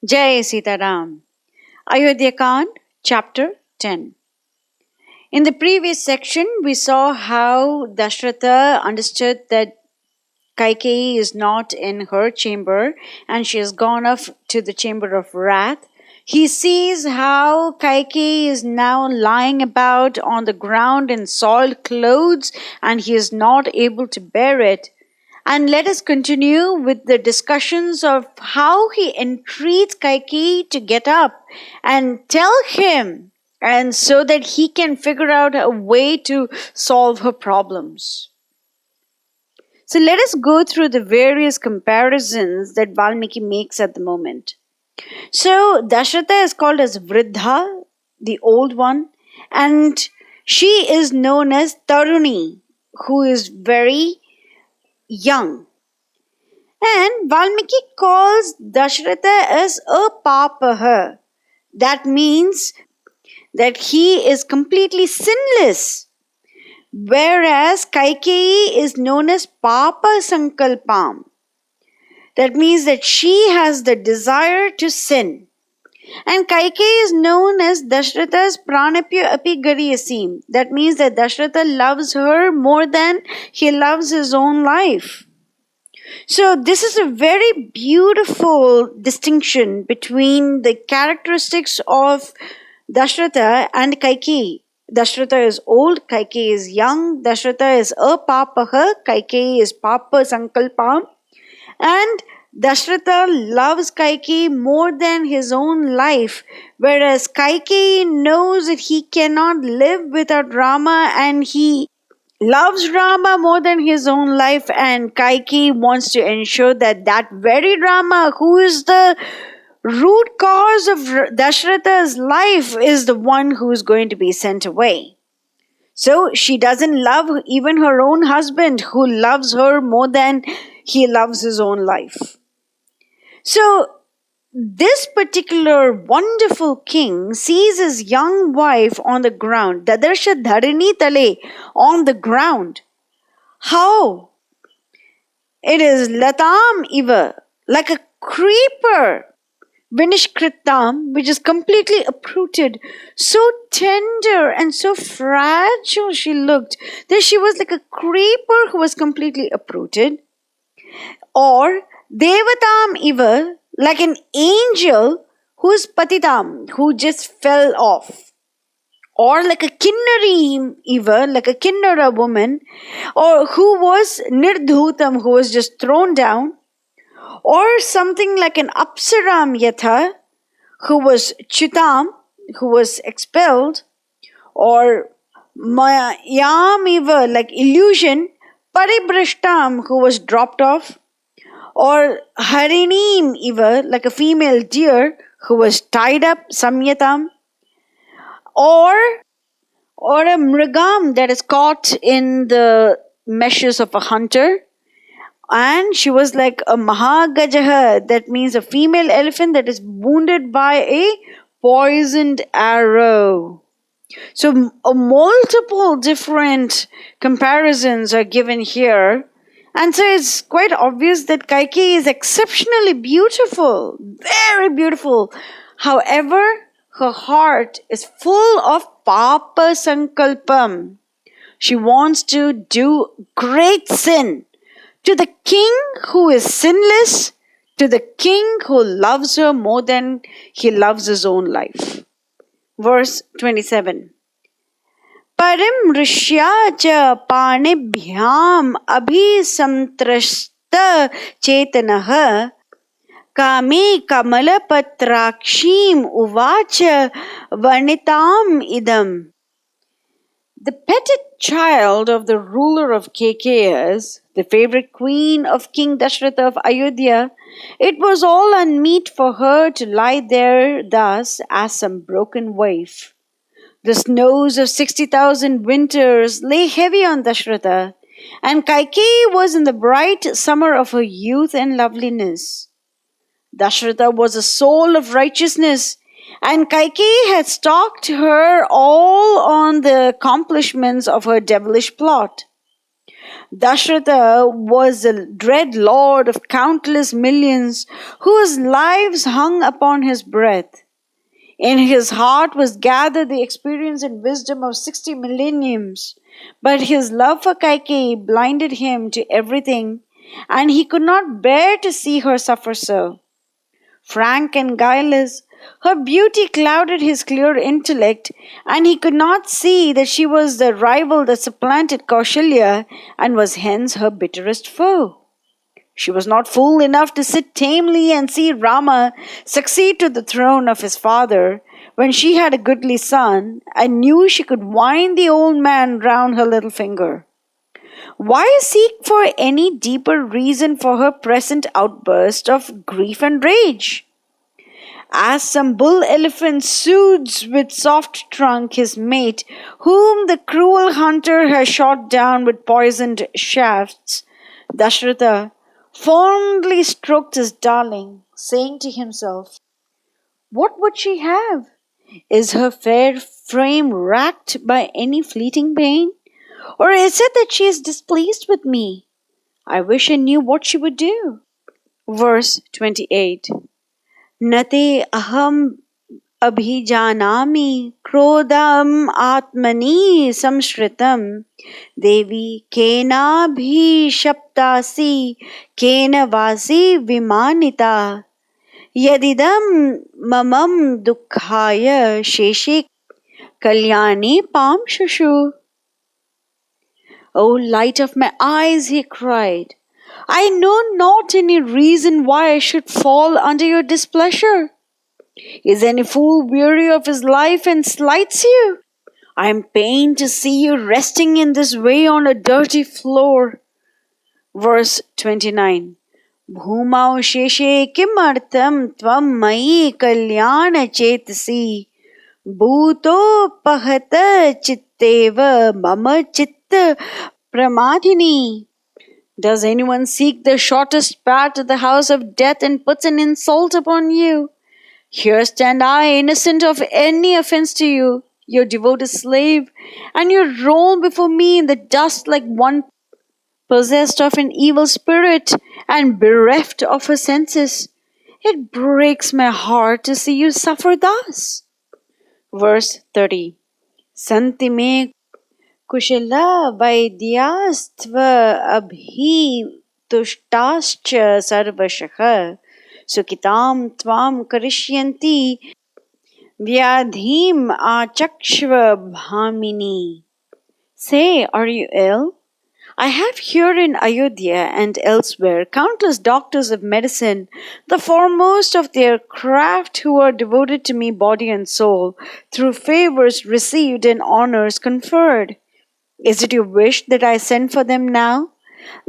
Jai Sitaram. Ayodhya Ch, Chapter 10. In the previous section, we saw how Dasaratha understood that Kaikeyi is not in her chamber and she has gone off to the chamber of wrath. He sees how Kaikeyi is now lying about on the ground in soiled clothes and he is not able to bear it. And let us continue with the discussions of how he entreats Kaikeyi to get up and tell him, and so that he can figure out a way to solve her problems. So let us go through the various comparisons that Valmiki makes at the moment. So Dasaratha is called as Vridha, the old one, and she is known as Taruni, who is very young. And Valmiki calls Dasaratha as a papaha. That means that he is completely sinless. Whereas Kaikeyi is known as Papa Sankalpam. That means that she has the desire to sin. And Kaikeyi is known as Dasaratha's Pranapya Api Gariyasim. That means that Dasaratha loves her more than he loves his own life. So this is a very beautiful distinction between the characteristics of Dasaratha and Kaikeyi. Dasaratha is old, Kaikeyi is young. Dasaratha is apapaha, Kaikeyi is papa sankalpam. And Dasaratha loves Kaikeyi more than his own life, whereas Kaikeyi knows that he cannot live without Rama and he loves Rama more than his own life, and Kaikeyi wants to ensure that that very Rama, who is the root cause of Dasaratha's life, is the one who is going to be sent away. So she doesn't love even her own husband, who loves her more than he loves his own life. So this particular wonderful king sees his young wife on the ground, Dadarsha Dharini Tale, on the ground. How? It is Latam Iva, like a creeper, Vinishkritam, which is completely uprooted. So tender and so fragile she looked that she was like a creeper who was completely uprooted. Or Devatam Iva, like an angel who's patitam, who just fell off. Or like a kinnari Iva, like a kinnara woman, or who was nirdhutam, who was just thrown down. Or something like an apsaram yatha, who was chitam, who was expelled. Or mayam Iva, like illusion, paribrishtam, who was dropped off. Or harinim Iva, like a female deer who was tied up, samyatam. Or a mrigam that is caught in the meshes of a hunter. And she was like a mahagajaha, that means a female elephant that is wounded by a poisoned arrow. So multiple different comparisons are given here. And so it's quite obvious that Kaikeyi is exceptionally beautiful, very beautiful. However, her heart is full of Papa Sankalpam. She wants to do great sin to the king who is sinless, to the king who loves her more than he loves his own life. Verse 27. Parim rishya cha panibhyam abhisamtrashta chetanaha kame kamalapatrakshim uvacha vanitam idam. The petted child of the ruler of Kaikeyi, the favorite queen of King Dasaratha of Ayodhya, it was all unmeet for her to lie there thus as some broken waif. The snows of 60,000 winters lay heavy on Dasaratha, and Kaikeyi was in the bright summer of her youth and loveliness. Dasaratha was a soul of righteousness, and Kaikeyi had stalked her all on the accomplishments of her devilish plot. Dasaratha was the dread lord of countless millions whose lives hung upon his breath. In his heart was gathered the experience and wisdom of 60 millenniums. But his love for Kaikeyi blinded him to everything, and he could not bear to see her suffer so. Frank and guileless, her beauty clouded his clear intellect, and he could not see that she was the rival that supplanted Kaushalya and was hence her bitterest foe. She was not fool enough to sit tamely and see Rama succeed to the throne of his father when she had a goodly son and knew she could wind the old man round her little finger. Why seek for any deeper reason for her present outburst of grief and rage? As some bull elephant soothes with soft trunk his mate, whom the cruel hunter has shot down with poisoned shafts, Dasaratha fondly stroked his darling, saying to himself, "What would she have? Is her fair frame racked by any fleeting pain? Or is it that she is displeased with me? I wish I knew what she would do." Verse 28. Nate aham abhijanami krodam atmani samshritam devi kena bhishaptasi kena vasi vimanita yadidam mamam dukkhaya sheshe kalyani pam shushu. O light of my eyes, he cried, I know not any reason why I should fall under your displeasure. Is any fool weary of his life and slights you? I am pained to see you resting in this way on a dirty floor. Verse 29. Bhumau sheshe kimartam tvam mai kalyana chetasi bhuto pahata chitteva mama chitta pramadhini. Does anyone seek the shortest path to the house of death and puts an insult upon you? Here stand I, innocent of any offense to you, your devoted slave, and you roll before me in the dust like one possessed of an evil spirit and bereft of her senses. It breaks my heart to see you suffer thus. Verse 30. Santi me kushila vaidyastva abhi tushtascha sarvashakha sukitam tvam karishyanti vyadhim achakshva bhamini. Say, are you ill? I have here in Ayodhya and elsewhere countless doctors of medicine, the foremost of their craft, who are devoted to me body and soul, through favors received and honors conferred. Is it your wish that I send for them now?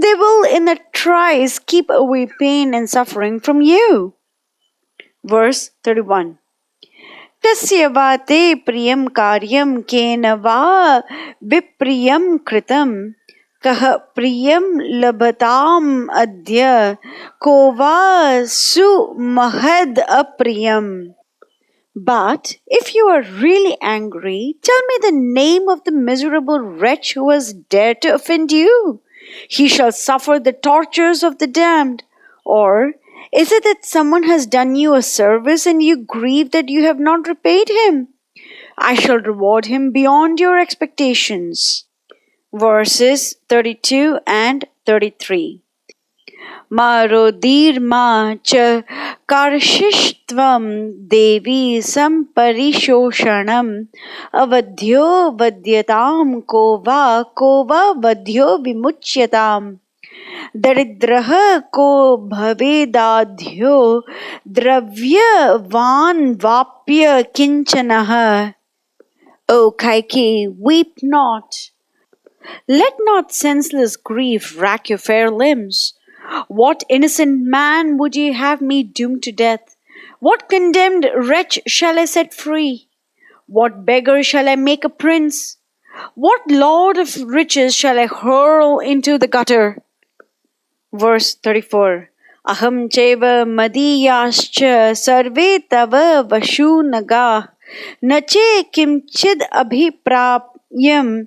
They will in a trice keep away pain and suffering from you. Verse 31. Kasya va te priyam karyam kena va vipriyam kritam kah priyam labhatam adya kova su mahad apriyam. But if you are really angry, tell me the name of the miserable wretch who has dared to offend you. He shall suffer the tortures of the damned. Or is it that someone has done you a service and you grieve that you have not repaid him? I shall reward him beyond your expectations. Verses 32 and 33. Marodirma cha karshistvam devi samparishoshanam avadhyo vadyatam kova vadhyo vimuchyatam daridraha ko bhavedadhyo dravyavan vapya kinchanaha. O Kaikeyi, weep not. Let not senseless grief rack your fair limbs. What innocent man would ye have me doomed to death? What condemned wretch shall I set free? What beggar shall I make a prince? What lord of riches shall I hurl into the gutter? Verse 34. Aham cheva madiyascha sarve tava vashunaga nache kimchid abhiprapyam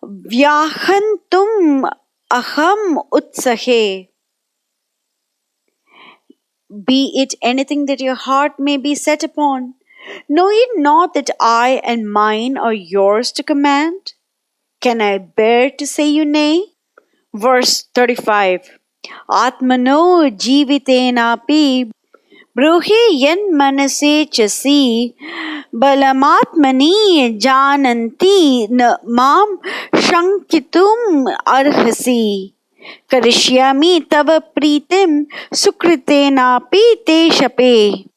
vyahantum aham utsahe. Be it anything that your heart may be set upon. Know ye not that I and mine are yours to command? Can I bear to say you nay? Verse 35. Atmano jivitenapi bruhi yen manase chasi balamatmani jananti na mam shankitum arhasi karishyami tava pritim sukritenapi te shape.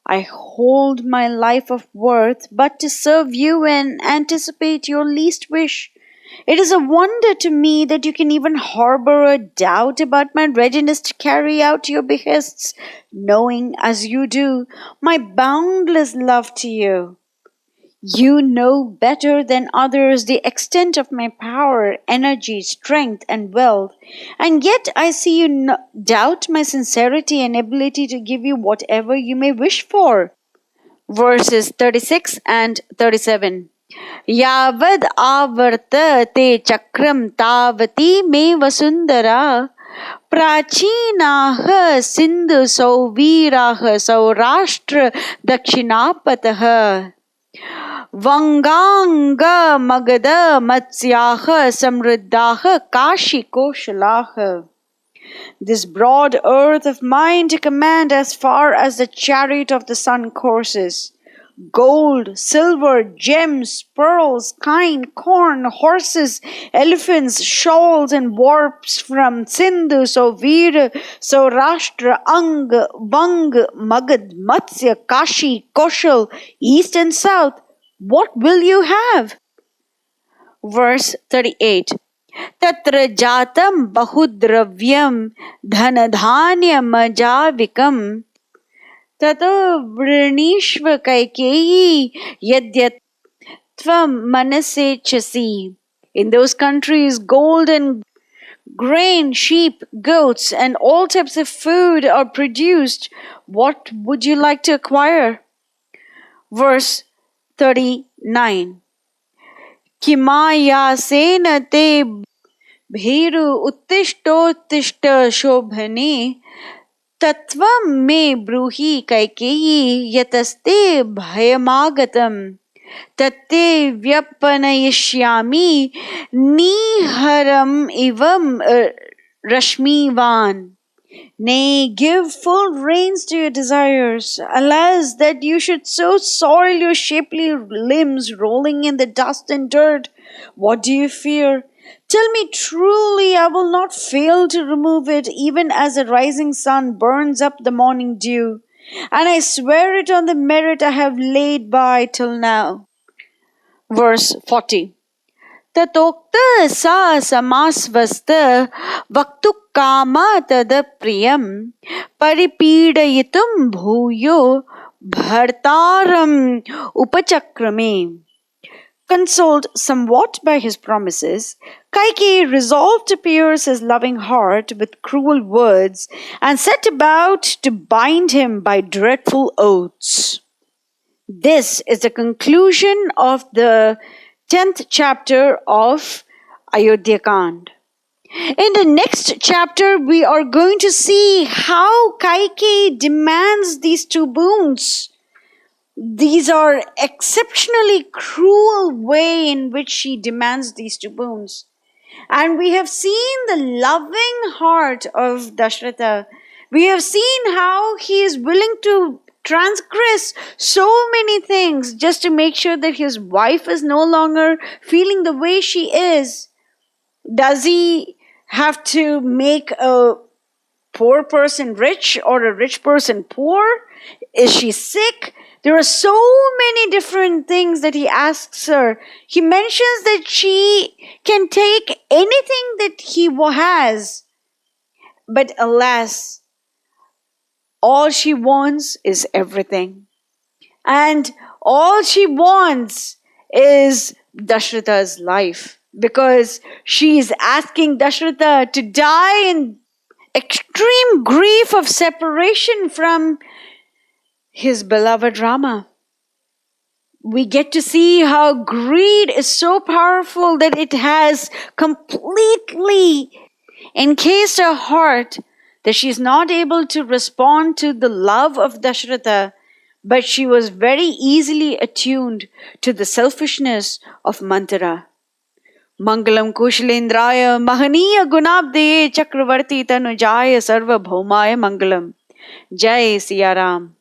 I hold my life of worth but to serve you and anticipate your least wish. It is a wonder to me that you can even harbor a doubt about my readiness to carry out your behests, knowing, as you do, my boundless love to you. You know better than others the extent of my power, energy, strength, and wealth, and yet I see you doubt my sincerity and ability to give you whatever you may wish for. Verses 36 and 37. Yavad avarta te chakram tavati me vasundara प्राचीनाः Sindhu सौवीराः Saurashtra दक्षिणापतः वंगांग Magadh मत्स्याः समृद्धाः काशीकोशलाः. This broad earth of mine to command as far as the chariot of the sun courses. Gold, silver, gems, pearls, kine, corn, horses, elephants, shawls, and warps from Sindhu, Sovir, Saurashtra, Ang, Vang, Magad, Matsya, Kashi, Koshal, east and south. What will you have? Verse 38. तत्र जातं बहुद्रव्यं धनधान्यमजाविकं ततो वृणीष्व Kaikeyi यद्यत्वं मनसेच्छसि. In those countries, gold and grain, sheep, goats, and all types of food are produced. What would you like to acquire? Verse 39. किमायासेन ते भीरु उत्तिष्ठोत्तिष्ठ शोभने तत्त्वं मे ब्रूहि कैकेयी यतस्ते भयमागतं तत्ते व्यपनयिष्यामि निहरम् इवं रश्मिवान्. Nay, give full reins to your desires. Alas, that you should so soil your shapely limbs, rolling in the dust and dirt. What do you fear? Tell me truly, I will not fail to remove it, even as the rising sun burns up the morning dew. And I swear it on the merit I have laid by till now. Verse 40. ततोक्त सा समास्वस्त वक्तुकामा तदप्रियं परिपीडयितुं भूयो भर्तारम् उपचक्रमे. Consoled somewhat by his promises, Kaikeyi resolved to pierce his loving heart with cruel words and set about to bind him by dreadful oaths. This is the conclusion of the 10th chapter of Ayodhya Kand. In the next chapter, we are going to see how Kaikeyi demands these two boons. These are exceptionally cruel way in which she demands these two boons. And we have seen the loving heart of Dasaratha. We have seen how he is willing to transgress so many things just to make sure that his wife is no longer feeling the way she is. Does he have to make a poor person rich or a rich person poor? Is she sick? There are so many different things that he asks her. He mentions that she can take anything that he has. But alas, all she wants is everything. And all she wants is Dasaratha's life. Because she is asking Dasaratha to die in extreme grief of separation from his beloved Rama. We get to see how greed is so powerful that it has completely encased her heart that she is not able to respond to the love of Dasaratha, but she was very easily attuned to the selfishness of Mantara. Mangalam Kushalendraya Mahaniya Gunabde Chakravarti Tanujaya Sarva Bhaumaya Mangalam. Jai Siya Ram.